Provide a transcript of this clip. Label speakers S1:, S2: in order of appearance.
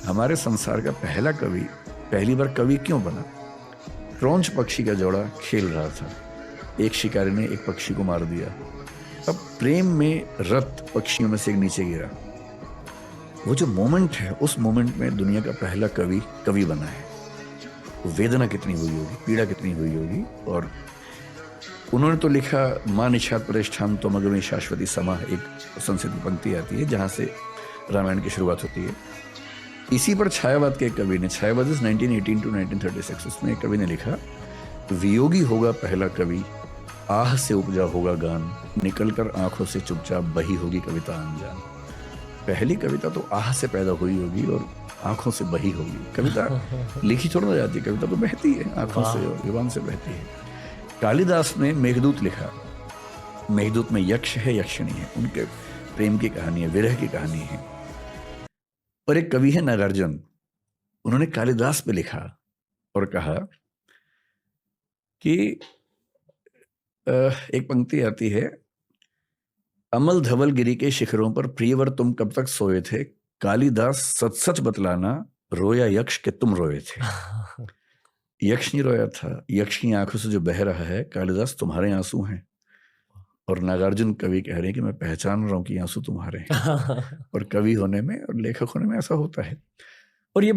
S1: हमारे संसार का पहला कवि पहली बार कवि क्यों बना? क्रौंच पक्षी का जोड़ा खेल रहा था, एक शिकारी ने एक पक्षी को मार दिया। अब प्रेम में रत पक्षियों में से एक नीचे गिरा। वो जो मोमेंट है, उस मोमेंट में दुनिया का पहला कवि कवि बना है। वो वेदना कितनी हुई होगी, पीड़ा कितनी हुई होगी। और उन्होंने तो लिखा, मां निषाद प्रतिष्ठान तो मगमी शाश्वती समा, एक संस्कृत की पंक्ति आती है जहां से रामायण की शुरुआत होती है। इसी पर छायावाद के एक कवि ने, छायावाद 1918 टू 1936, उसमें एक कवि ने लिखा, वियोगी होगा पहला कवि, आह से उपजा होगा गान, निकलकर आंखों से चुपचाप बही होगी कविता अनजान। पहली कविता तो आह से पैदा हुई होगी और आंखों से बही होगी। कविता लिखी थोड़ा ना जाती, कविता तो बहती है आंखों से और जुबान से बहती है। कालिदास ने मेघदूत लिखा। मेघदूत में यक्ष है, यक्षिणी है, उनके प्रेम की कहानी है, विरह की कहानी है। और एक कवि है नागार्जुन, उन्होंने कालिदास पे लिखा और कहा कि एक पंक्ति आती है, अमल धवल गिरी के शिखरों पर प्रियवर तुम कब तक सोए थे, कालिदास सच सच बतलाना, रोया यक्ष के तुम रोए थे। यक्ष नहीं रोया था, यक्ष की आंखों से जो बह रहा है, कालिदास तुम्हारे आंसू हैं। और नागार्जुन कवि कह रहे हैं कि मैं पहचान रहा हूं कि आंसू तुम्हारे हैं। और कवि होने में और लेखक होने में ऐसा होता है। और ये